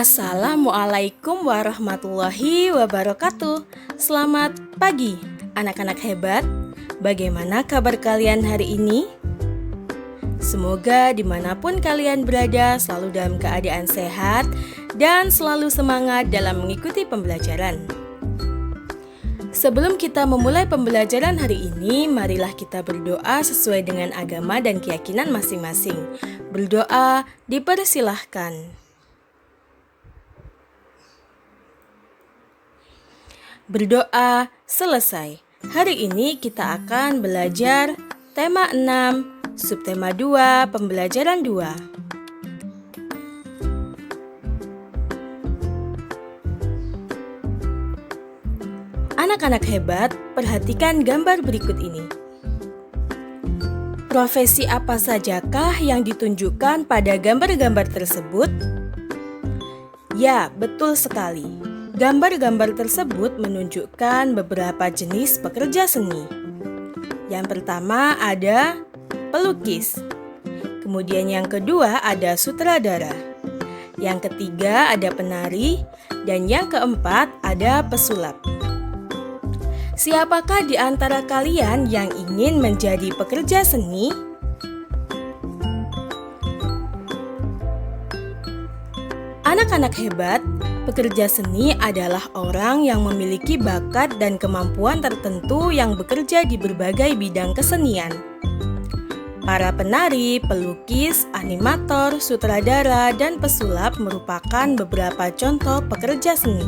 Assalamualaikum warahmatullahi wabarakatuh. Selamat pagi anak-anak hebat. Bagaimana kabar kalian hari ini? Semoga dimanapun kalian berada selalu dalam keadaan sehat dan selalu semangat dalam mengikuti pembelajaran. Sebelum kita memulai pembelajaran hari ini, marilah kita berdoa sesuai dengan agama dan keyakinan masing-masing. Berdoa dipersilahkan. Berdoa selesai. Hari ini kita akan belajar tema 6, subtema 2, pembelajaran 2. Anak-anak hebat, perhatikan gambar berikut ini. Profesi apa sajakah yang ditunjukkan pada gambar-gambar tersebut? Ya, betul sekali. Gambar-gambar tersebut menunjukkan beberapa jenis pekerja seni. Yang pertama ada pelukis. Kemudian yang kedua ada sutradara. Yang ketiga ada penari. Dan yang keempat ada pesulap. Siapakah di antara kalian yang ingin menjadi pekerja seni? Anak-anak hebat, pekerja seni adalah orang yang memiliki bakat dan kemampuan tertentu yang bekerja di berbagai bidang kesenian. Para penari, pelukis, animator, sutradara, dan pesulap merupakan beberapa contoh pekerja seni.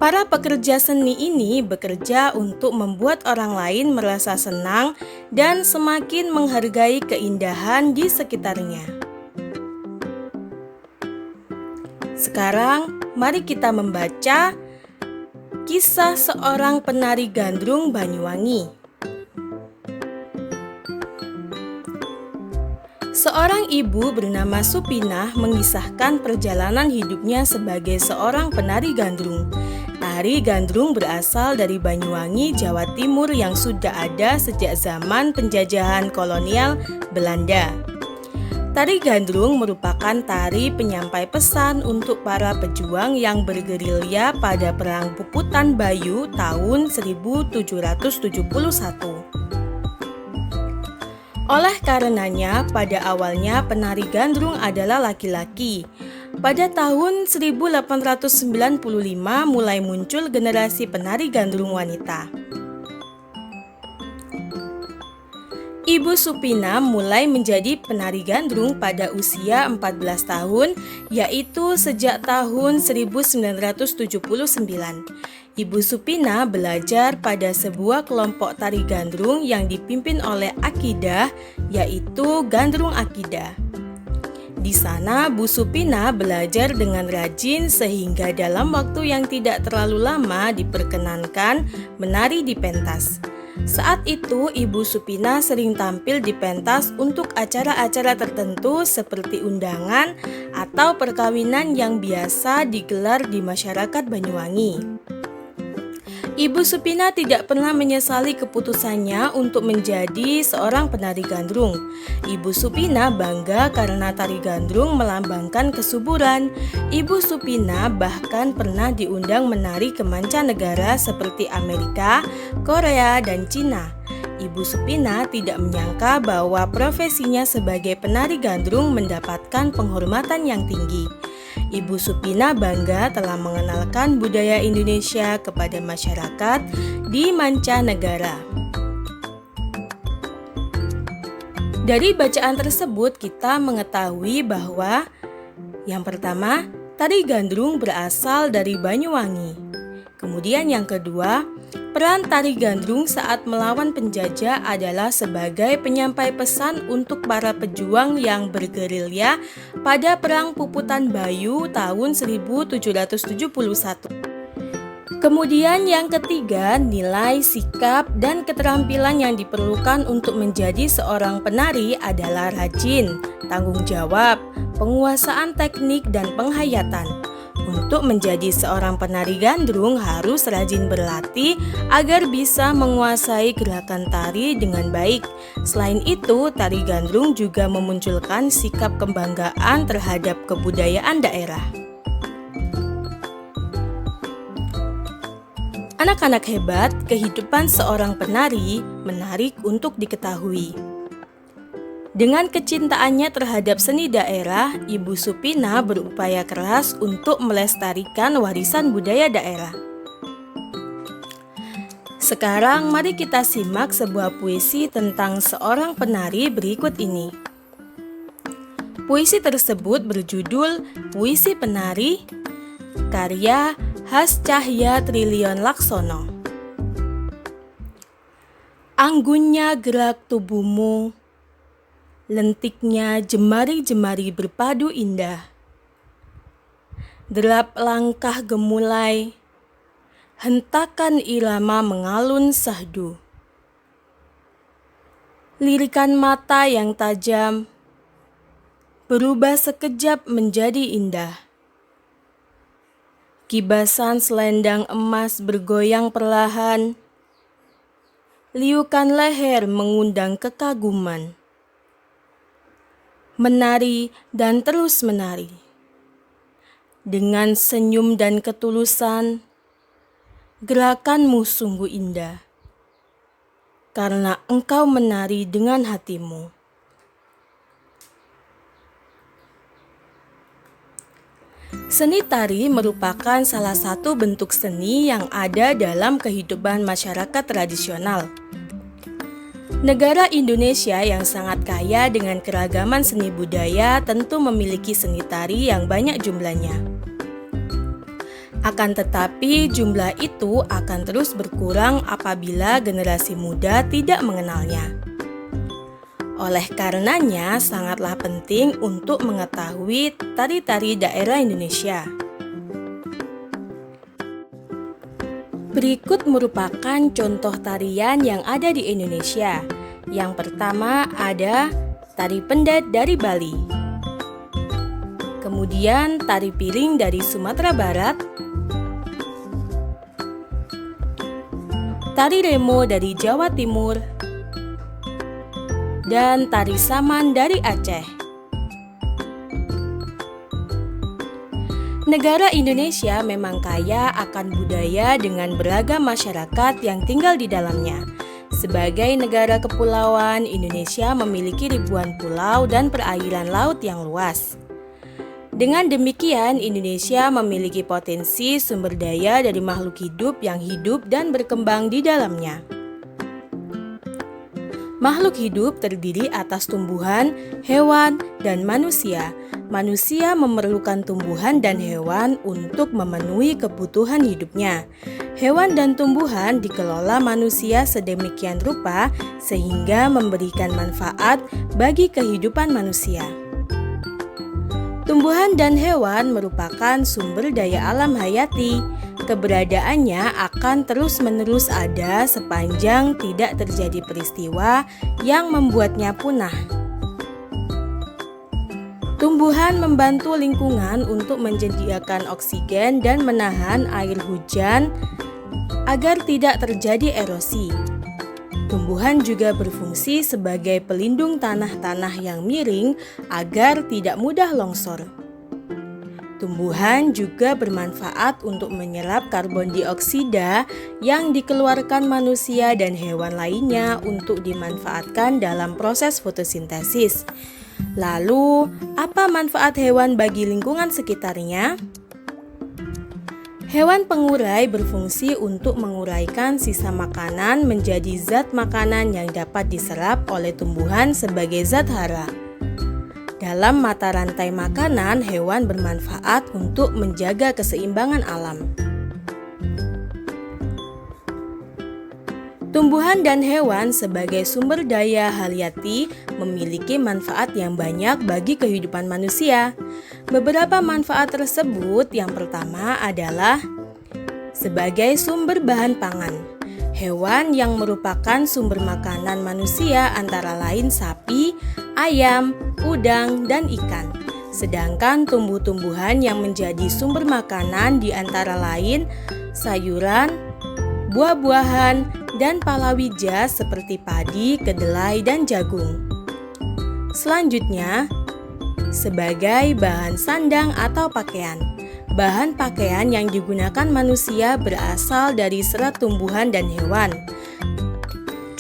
Para pekerja seni ini bekerja untuk membuat orang lain merasa senang dan semakin menghargai keindahan di sekitarnya. Sekarang, mari kita membaca kisah seorang penari gandrung Banyuwangi. Seorang ibu bernama Supinah mengisahkan perjalanan hidupnya sebagai seorang penari gandrung. Tari gandrung berasal dari Banyuwangi, Jawa Timur yang sudah ada sejak zaman penjajahan kolonial Belanda. Tari gandrung merupakan tari penyampai pesan untuk para pejuang yang bergerilya pada Perang Puputan Bayu tahun 1771. Oleh karenanya, pada awalnya penari gandrung adalah laki-laki. Pada tahun 1895 mulai muncul generasi penari gandrung wanita. Ibu Supinah mulai menjadi penari gandrung pada usia 14 tahun, yaitu sejak tahun 1979. Ibu Supinah belajar pada sebuah kelompok tari gandrung yang dipimpin oleh Akidah, yaitu Gandrung Akidah. Di sana, Bu Supinah belajar dengan rajin sehingga dalam waktu yang tidak terlalu lama diperkenankan menari di pentas. Saat itu, Ibu Supinah sering tampil di pentas untuk acara-acara tertentu seperti undangan atau perkawinan yang biasa digelar di masyarakat Banyuwangi. Ibu Supinah tidak pernah menyesali keputusannya untuk menjadi seorang penari gandrung. Ibu Supinah bangga karena tari gandrung melambangkan kesuburan. Ibu Supinah bahkan pernah diundang menari ke mancanegara seperti Amerika, Korea, dan Cina. Ibu Supinah tidak menyangka bahwa profesinya sebagai penari gandrung mendapatkan penghormatan yang tinggi. Ibu Supinah bangga telah mengenalkan budaya Indonesia kepada masyarakat di mancanegara. Dari bacaan tersebut kita mengetahui bahwa yang pertama, tari gandrung berasal dari Banyuwangi. Kemudian yang kedua, peran tari gandrung saat melawan penjajah adalah sebagai penyampai pesan untuk para pejuang yang bergerilya pada Perang Puputan Bayu tahun 1771. Kemudian yang ketiga, nilai, sikap, dan keterampilan yang diperlukan untuk menjadi seorang penari adalah rajin, tanggung jawab, penguasaan teknik, dan penghayatan. Untuk Untuk menjadi seorang penari gandrung harus rajin berlatih agar bisa menguasai gerakan tari dengan baik. Selain itu, tari gandrung juga memunculkan sikap kebanggaan terhadap kebudayaan daerah. Anak-anak hebat, kehidupan seorang penari menarik untuk diketahui. Dengan kecintaannya terhadap seni daerah, Ibu Supina berupaya keras untuk melestarikan warisan budaya daerah. Sekarang mari kita simak sebuah puisi tentang seorang penari berikut ini. Puisi tersebut berjudul Puisi Penari, karya Hascahya Trilion Laksono. Anggunnya gerak tubuhmu, lentiknya jemari-jemari berpadu indah. Derap langkah gemulai, hentakan irama mengalun sahdu. Lirikan mata yang tajam, berubah sekejap menjadi indah. Kibasan selendang emas bergoyang perlahan, liukan leher mengundang kekaguman. Menari dan terus menari. Dengan senyum dan ketulusan, gerakanmu sungguh indah, karena engkau menari dengan hatimu. Seni tari merupakan salah satu bentuk seni yang ada dalam kehidupan masyarakat tradisional. Negara Indonesia yang sangat kaya dengan keragaman seni budaya tentu memiliki seni tari yang banyak jumlahnya. Akan tetapi jumlah itu akan terus berkurang apabila generasi muda tidak mengenalnya. Oleh karenanya, sangatlah penting untuk mengetahui tari-tari daerah Indonesia. Berikut merupakan contoh tarian yang ada di Indonesia. Yang pertama ada tari pendet dari Bali. Kemudian tari piring dari Sumatera Barat. Tari remo dari Jawa Timur. Dan tari saman dari Aceh. Negara Indonesia memang kaya akan budaya dengan beragam masyarakat yang tinggal di dalamnya. Sebagai negara kepulauan, Indonesia memiliki ribuan pulau dan perairan laut yang luas. Dengan demikian, Indonesia memiliki potensi sumber daya dari makhluk hidup yang hidup dan berkembang di dalamnya. Makhluk hidup terdiri atas tumbuhan, hewan, dan manusia. Manusia memerlukan tumbuhan dan hewan untuk memenuhi kebutuhan hidupnya. Hewan dan tumbuhan dikelola manusia sedemikian rupa sehingga memberikan manfaat bagi kehidupan manusia. Tumbuhan dan hewan merupakan sumber daya alam hayati. Keberadaannya akan terus-menerus ada sepanjang tidak terjadi peristiwa yang membuatnya punah. Tumbuhan membantu lingkungan untuk menyediakan oksigen dan menahan air hujan agar tidak terjadi erosi. Tumbuhan juga berfungsi sebagai pelindung tanah-tanah yang miring agar tidak mudah longsor. Tumbuhan juga bermanfaat untuk menyerap karbon dioksida yang dikeluarkan manusia dan hewan lainnya untuk dimanfaatkan dalam proses fotosintesis. Lalu, apa manfaat hewan bagi lingkungan sekitarnya? Hewan pengurai berfungsi untuk menguraikan sisa makanan menjadi zat makanan yang dapat diserap oleh tumbuhan sebagai zat hara. Dalam mata rantai makanan, hewan bermanfaat untuk menjaga keseimbangan alam. Tumbuhan dan hewan sebagai sumber daya hayati memiliki manfaat yang banyak bagi kehidupan manusia. Beberapa manfaat tersebut yang pertama adalah sebagai sumber bahan pangan. Hewan yang merupakan sumber makanan manusia antara lain sapi, ayam, udang, dan ikan. Sedangkan tumbuh-tumbuhan yang menjadi sumber makanan di antara lain sayuran, buah-buahan, dan palawija seperti padi, kedelai, dan jagung. Selanjutnya, sebagai bahan sandang atau pakaian. Bahan pakaian yang digunakan manusia berasal dari serat tumbuhan dan hewan.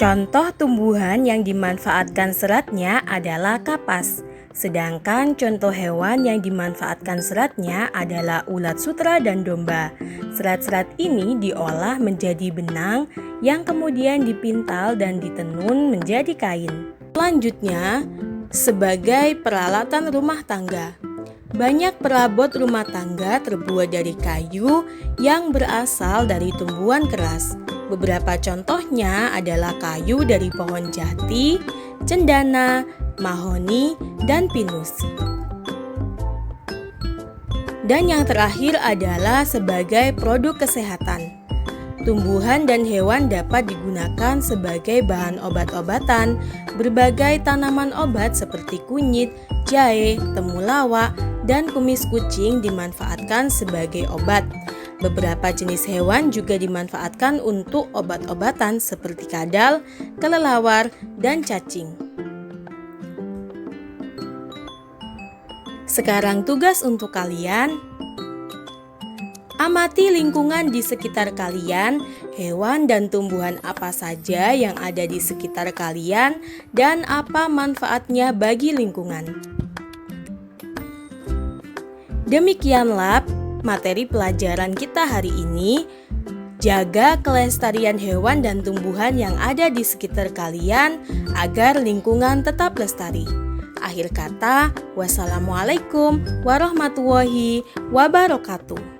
Contoh tumbuhan yang dimanfaatkan seratnya adalah kapas. Sedangkan contoh hewan yang dimanfaatkan seratnya adalah ulat sutra dan domba. Serat-serat ini diolah menjadi benang yang kemudian dipintal dan ditenun menjadi kain. Selanjutnya, sebagai peralatan rumah tangga. Banyak perabot rumah tangga terbuat dari kayu yang berasal dari tumbuhan keras. Beberapa contohnya adalah kayu dari pohon jati, cendana, mahoni, dan pinus. Dan yang terakhir adalah sebagai produk kesehatan. Tumbuhan dan hewan dapat digunakan sebagai bahan obat-obatan. Berbagai tanaman obat seperti kunyit, jahe, temulawak, dan kumis kucing dimanfaatkan sebagai obat. Beberapa jenis hewan juga dimanfaatkan untuk obat-obatan seperti kadal, kelelawar, dan cacing. Sekarang tugas untuk kalian. Amati lingkungan di sekitar kalian, hewan dan tumbuhan apa saja yang ada di sekitar kalian, dan apa manfaatnya bagi lingkungan. Demikianlah materi pelajaran kita hari ini. Jaga kelestarian hewan dan tumbuhan yang ada di sekitar kalian agar lingkungan tetap lestari. Akhir kata, wassalamualaikum warahmatullahi wabarakatuh.